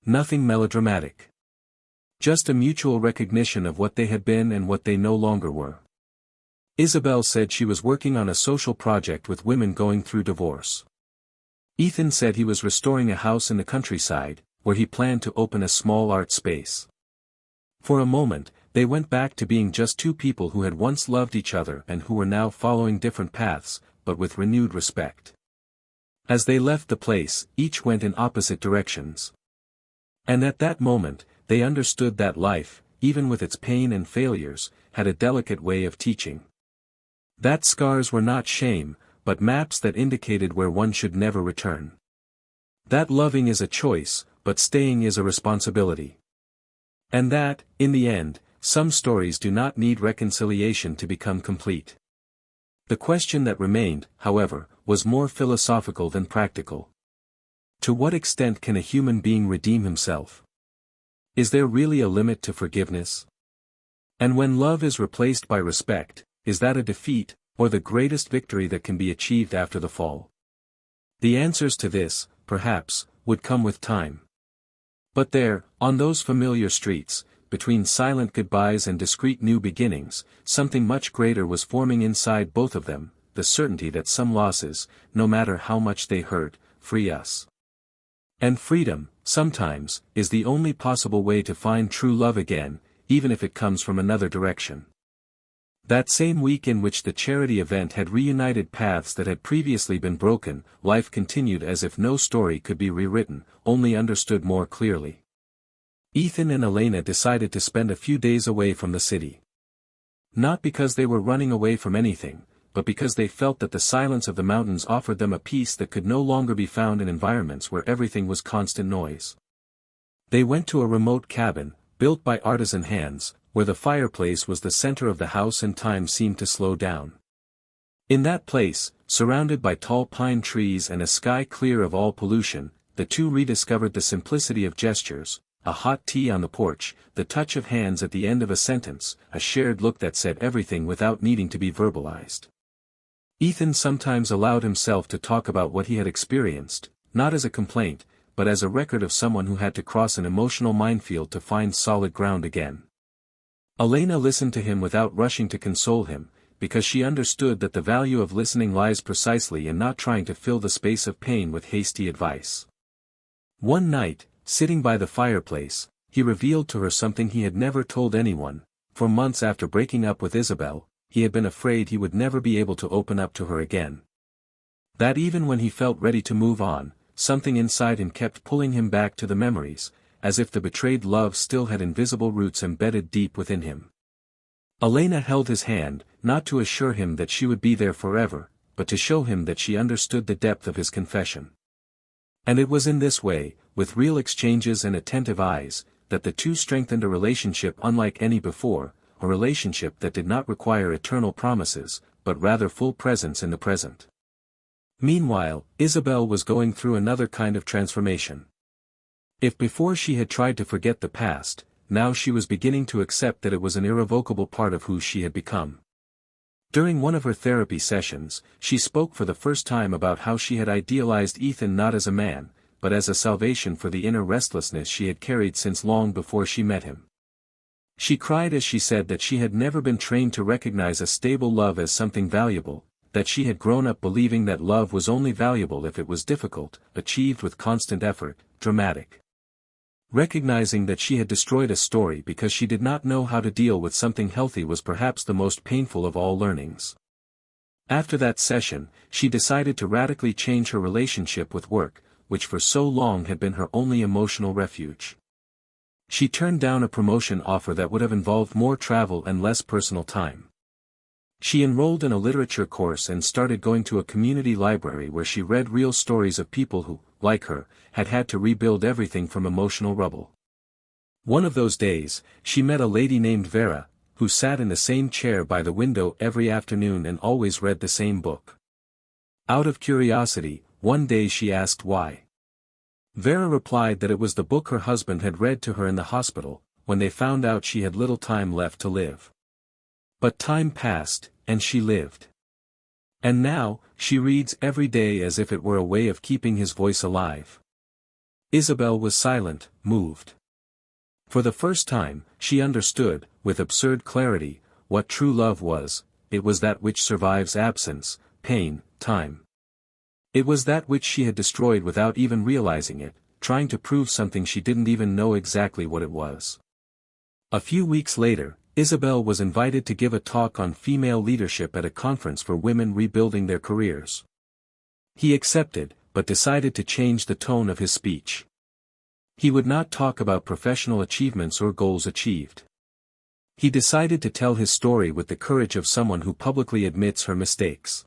Nothing melodramatic. Just a mutual recognition of what they had been and what they no longer were. Isabelle said she was working on a social project with women going through divorce. Ethan said he was restoring a house in the countryside, where he planned to open a small art space. For a moment, they went back to being just two people who had once loved each other and who were now following different paths, but with renewed respect. As they left the place, each went in opposite directions. And at that moment, they understood that life, even with its pain and failures, had a delicate way of teaching. That scars were not shame, but maps that indicated where one should never return. That loving is a choice, but staying is a responsibility. And that, in the end, some stories do not need reconciliation to become complete. The question that remained, however, was more philosophical than practical. To what extent can a human being redeem himself? Is there really a limit to forgiveness? And when love is replaced by respect, is that a defeat, or the greatest victory that can be achieved after the fall? The answers to this, perhaps, would come with time. But there, on those familiar streets, between silent goodbyes and discreet new beginnings, something much greater was forming inside both of them, the certainty that some losses, no matter how much they hurt, free us. And freedom, sometimes, is the only possible way to find true love again, even if it comes from another direction. That same week in which the charity event had reunited paths that had previously been broken, life continued as if no story could be rewritten, only understood more clearly. Ethan and Elena decided to spend a few days away from the city. Not because they were running away from anything, but because they felt that the silence of the mountains offered them a peace that could no longer be found in environments where everything was constant noise. They went to a remote cabin, built by artisan hands, where the fireplace was the center of the house and time seemed to slow down. In that place, surrounded by tall pine trees and a sky clear of all pollution, the two rediscovered the simplicity of gestures, a hot tea on the porch, the touch of hands at the end of a sentence, a shared look that said everything without needing to be verbalized. Ethan sometimes allowed himself to talk about what he had experienced, not as a complaint, but as a record of someone who had to cross an emotional minefield to find solid ground again. Elena listened to him without rushing to console him, because she understood that the value of listening lies precisely in not trying to fill the space of pain with hasty advice. One night, sitting by the fireplace, he revealed to her something he had never told anyone. For months after breaking up with Isabelle, he had been afraid he would never be able to open up to her again. That even when he felt ready to move on, something inside him kept pulling him back to the memories, as if the betrayed love still had invisible roots embedded deep within him. Elena held his hand, not to assure him that she would be there forever, but to show him that she understood the depth of his confession. And it was in this way, with real exchanges and attentive eyes, that the two strengthened a relationship unlike any before, a relationship that did not require eternal promises, but rather full presence in the present. Meanwhile, Isabelle was going through another kind of transformation. If before she had tried to forget the past, now she was beginning to accept that it was an irrevocable part of who she had become. During one of her therapy sessions, she spoke for the first time about how she had idealized Ethan not as a man, but as a salvation for the inner restlessness she had carried since long before she met him. She cried as she said that she had never been trained to recognize a stable love as something valuable, that she had grown up believing that love was only valuable if it was difficult, achieved with constant effort, dramatic. Recognizing that she had destroyed a story because she did not know how to deal with something healthy was perhaps the most painful of all learnings. After that session, she decided to radically change her relationship with work, which for so long had been her only emotional refuge. She turned down a promotion offer that would have involved more travel and less personal time. She enrolled in a literature course and started going to a community library where she read real stories of people who, like her, had had to rebuild everything from emotional rubble. One of those days, she met a lady named Vera, who sat in the same chair by the window every afternoon and always read the same book. Out of curiosity, one day she asked why. Vera replied that it was the book her husband had read to her in the hospital, when they found out she had little time left to live. But time passed, and she lived. And now, she reads every day as if it were a way of keeping his voice alive. Isabelle was silent, moved. For the first time, she understood, with absurd clarity, what true love was. It was that which survives absence, pain, time. It was that which she had destroyed without even realizing it, trying to prove something she didn't even know exactly what it was. A few weeks later, Isabelle was invited to give a talk on female leadership at a conference for women rebuilding their careers. He accepted, but decided to change the tone of his speech. He would not talk about professional achievements or goals achieved. He decided to tell his story with the courage of someone who publicly admits her mistakes.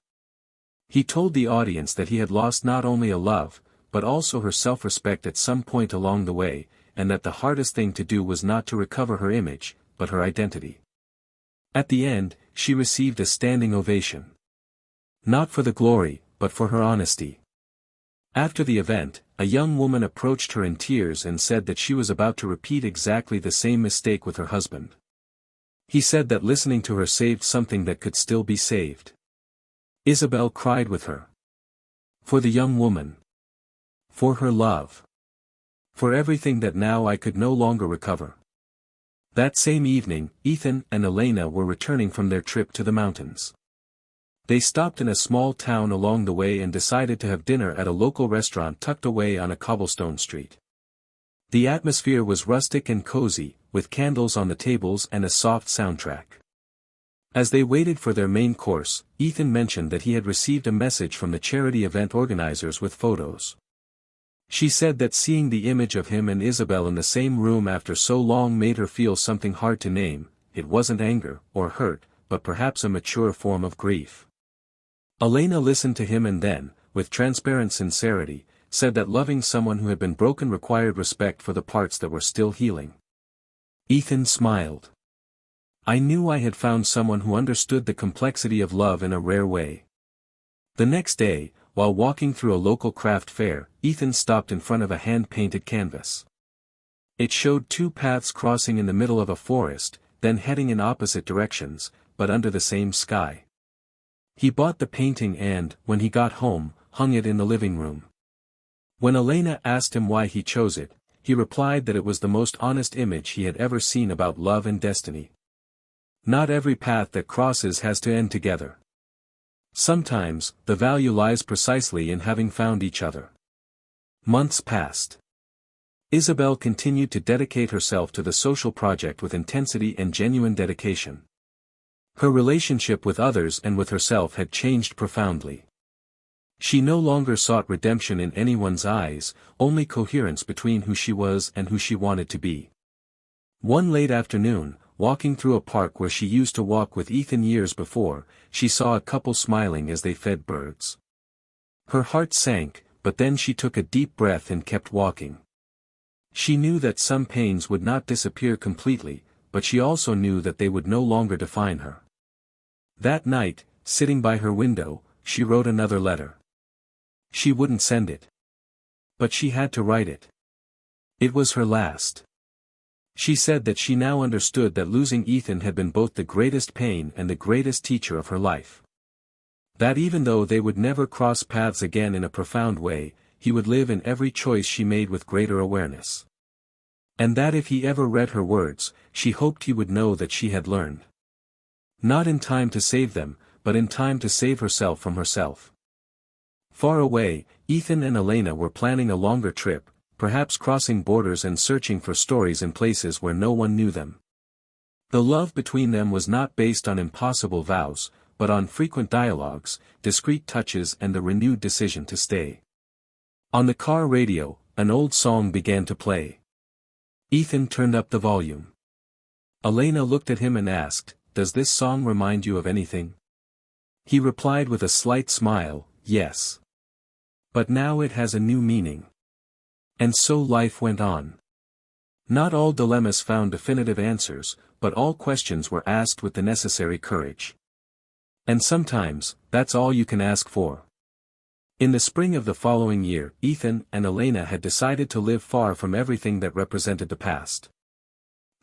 He told the audience that he had lost not only a love, but also her self-respect at some point along the way, and that the hardest thing to do was not to recover her image, but her identity. At the end, she received a standing ovation. Not for the glory, but for her honesty. After the event, a young woman approached her in tears and said that she was about to repeat exactly the same mistake with her husband. He said that listening to her saved something that could still be saved. Isabelle cried with her. For the young woman. For her love. For everything that now I could no longer recover. That same evening, Ethan and Elena were returning from their trip to the mountains. They stopped in a small town along the way and decided to have dinner at a local restaurant tucked away on a cobblestone street. The atmosphere was rustic and cozy, with candles on the tables and a soft soundtrack. As they waited for their main course, Ethan mentioned that he had received a message from the charity event organizers with photos. She said that seeing the image of him and Isabelle in the same room after so long made her feel something hard to name. It wasn't anger or hurt, but perhaps a mature form of grief. Elena listened to him and then, with transparent sincerity, said that loving someone who had been broken required respect for the parts that were still healing. Ethan smiled. I knew I had found someone who understood the complexity of love in a rare way. The next day, while walking through a local craft fair, Ethan stopped in front of a hand-painted canvas. It showed two paths crossing in the middle of a forest, then heading in opposite directions, but under the same sky. He bought the painting and, when he got home, hung it in the living room. When Elena asked him why he chose it, he replied that it was the most honest image he had ever seen about love and destiny. Not every path that crosses has to end together. Sometimes, the value lies precisely in having found each other. Months passed. Isabelle continued to dedicate herself to the social project with intensity and genuine dedication. Her relationship with others and with herself had changed profoundly. She no longer sought redemption in anyone's eyes, only coherence between who she was and who she wanted to be. One late afternoon, walking through a park where she used to walk with Ethan years before, she saw a couple smiling as they fed birds. Her heart sank, but then she took a deep breath and kept walking. She knew that some pains would not disappear completely, but she also knew that they would no longer define her. That night, sitting by her window, she wrote another letter. She wouldn't send it. But she had to write it. It was her last. She said that she now understood that losing Ethan had been both the greatest pain and the greatest teacher of her life. That even though they would never cross paths again in a profound way, he would live in every choice she made with greater awareness. And that if he ever read her words, she hoped he would know that she had learned. Not in time to save them, but in time to save herself from herself. Far away, Ethan and Elena were planning a longer trip, perhaps crossing borders and searching for stories in places where no one knew them. The love between them was not based on impossible vows, but on frequent dialogues, discreet touches and the renewed decision to stay. On the car radio, an old song began to play. Ethan turned up the volume. Elena looked at him and asked, "Does this song remind you of anything?" He replied with a slight smile, "Yes. But now it has a new meaning." And so life went on. Not all dilemmas found definitive answers, but all questions were asked with the necessary courage. And sometimes, that's all you can ask for. In the spring of the following year, Ethan and Elena had decided to live far from everything that represented the past.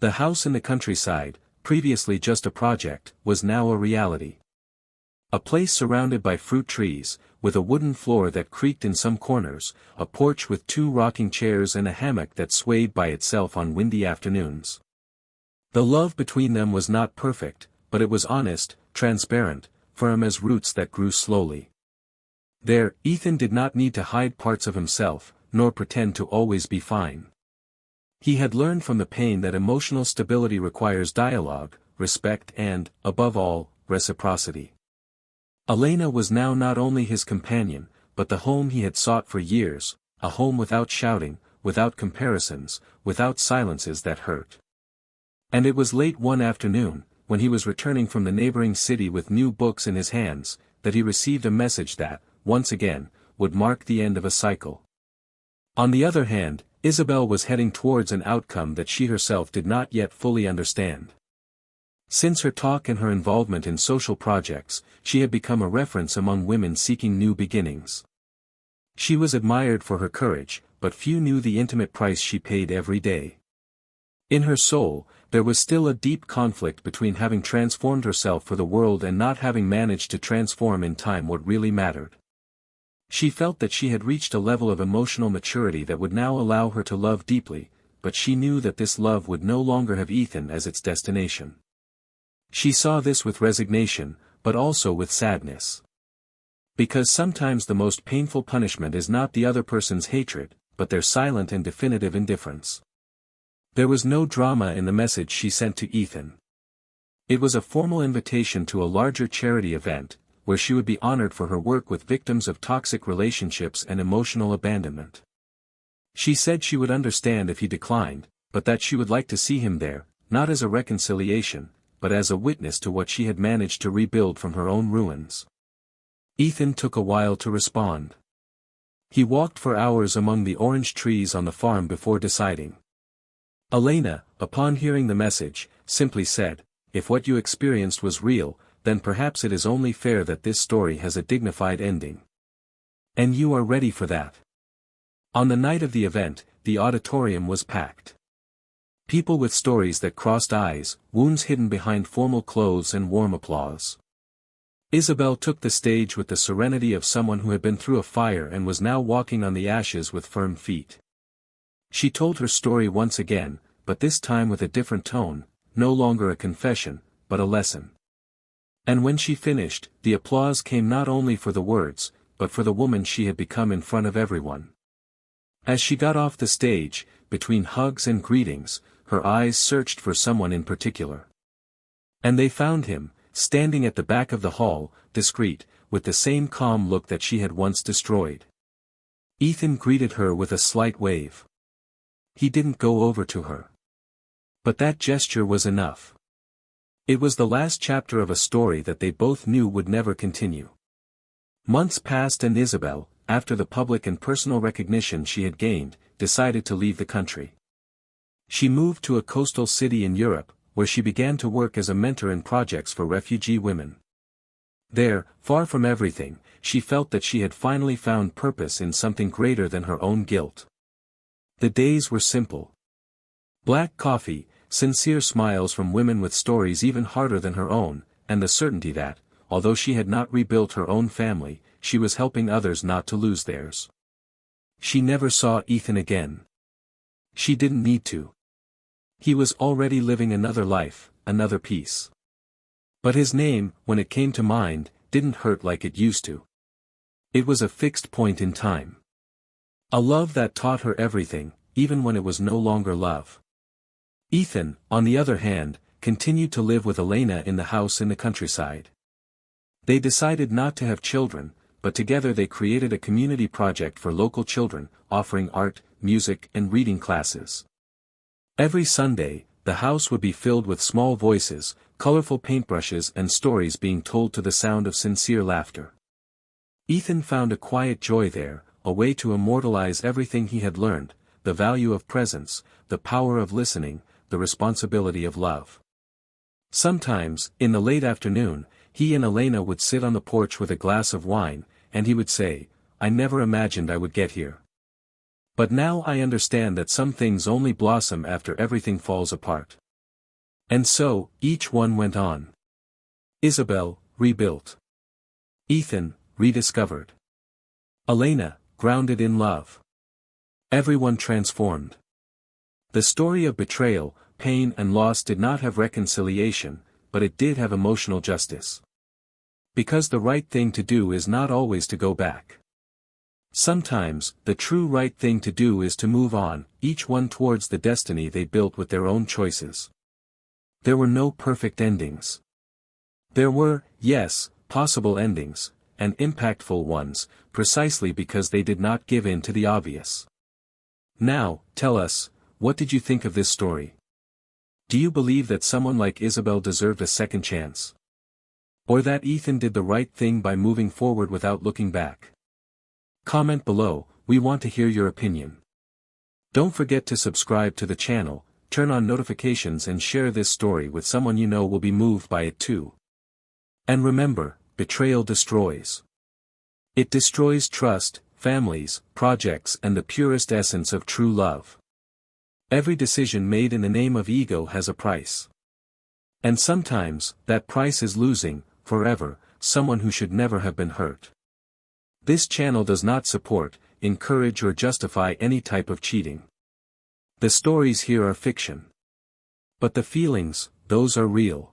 The house in the countryside, previously just a project, was now a reality. A place surrounded by fruit trees, with a wooden floor that creaked in some corners, a porch with 2 rocking chairs and a hammock that swayed by itself on windy afternoons. The love between them was not perfect, but it was honest, transparent, firm as roots that grew slowly. There, Ethan did not need to hide parts of himself, nor pretend to always be fine. He had learned from the pain that emotional stability requires dialogue, respect and, above all, reciprocity. Elena was now not only his companion, but the home he had sought for years, a home without shouting, without comparisons, without silences that hurt. And it was late one afternoon, when he was returning from the neighboring city with new books in his hands, that he received a message that, once again, would mark the end of a cycle. On the other hand, Isabelle was heading towards an outcome that she herself did not yet fully understand. Since her talk and her involvement in social projects, she had become a reference among women seeking new beginnings. She was admired for her courage, but few knew the intimate price she paid every day. In her soul, there was still a deep conflict between having transformed herself for the world and not having managed to transform in time what really mattered. She felt that she had reached a level of emotional maturity that would now allow her to love deeply, but she knew that this love would no longer have Ethan as its destination. She saw this with resignation, but also with sadness. Because sometimes the most painful punishment is not the other person's hatred, but their silent and definitive indifference. There was no drama in the message she sent to Ethan. It was a formal invitation to a larger charity event, where she would be honored for her work with victims of toxic relationships and emotional abandonment. She said she would understand if he declined, but that she would like to see him there, not as a reconciliation, but as a witness to what she had managed to rebuild from her own ruins. Ethan took a while to respond. He walked for hours among the orange trees on the farm before deciding. Elena, upon hearing the message, simply said, "If what you experienced was real, then perhaps it is only fair that this story has a dignified ending. And you are ready for that." On the night of the event, the auditorium was packed. People with stories that crossed eyes, wounds hidden behind formal clothes and warm applause. Isabelle took the stage with the serenity of someone who had been through a fire and was now walking on the ashes with firm feet. She told her story once again, but this time with a different tone, no longer a confession, but a lesson. And when she finished, the applause came not only for the words, but for the woman she had become in front of everyone. As she got off the stage, between hugs and greetings, her eyes searched for someone in particular. And they found him, standing at the back of the hall, discreet, with the same calm look that she had once destroyed. Ethan greeted her with a slight wave. He didn't go over to her. But that gesture was enough. It was the last chapter of a story that they both knew would never continue. Months passed and Isabelle, after the public and personal recognition she had gained, decided to leave the country. She moved to a coastal city in Europe, where she began to work as a mentor in projects for refugee women. There, far from everything, she felt that she had finally found purpose in something greater than her own guilt. The days were simple. Black coffee, sincere smiles from women with stories even harder than her own, and the certainty that, although she had not rebuilt her own family, she was helping others not to lose theirs. She never saw Ethan again. She didn't need to. He was already living another life, another peace. But his name, when it came to mind, didn't hurt like it used to. It was a fixed point in time. A love that taught her everything, even when it was no longer love. Ethan, on the other hand, continued to live with Elena in the house in the countryside. They decided not to have children, but together they created a community project for local children, offering art, music and reading classes. Every Sunday, the house would be filled with small voices, colorful paintbrushes and stories being told to the sound of sincere laughter. Ethan found a quiet joy there, a way to immortalize everything he had learned, the value of presence, the power of listening, the responsibility of love. Sometimes, in the late afternoon, he and Elena would sit on the porch with a glass of wine, and he would say, "I never imagined I would get here. But now I understand that some things only blossom after everything falls apart." And so, each one went on. Isabelle, rebuilt. Ethan, rediscovered. Elena, grounded in love. Everyone transformed. The story of betrayal, pain and loss did not have reconciliation, but it did have emotional justice. Because the right thing to do is not always to go back. Sometimes, the true right thing to do is to move on, each one towards the destiny they built with their own choices. There were no perfect endings. There were, yes, possible endings, and impactful ones, precisely because they did not give in to the obvious. Now, tell us, what did you think of this story? Do you believe that someone like Isabelle deserved a second chance? Or that Ethan did the right thing by moving forward without looking back? Comment below, we want to hear your opinion. Don't forget to subscribe to the channel, turn on notifications and share this story with someone you know will be moved by it too. And remember, betrayal destroys. It destroys trust, families, projects and the purest essence of true love. Every decision made in the name of ego has a price. And sometimes, that price is losing, forever, someone who should never have been hurt. This channel does not support, encourage or justify any type of cheating. The stories here are fiction. But the feelings, those are real.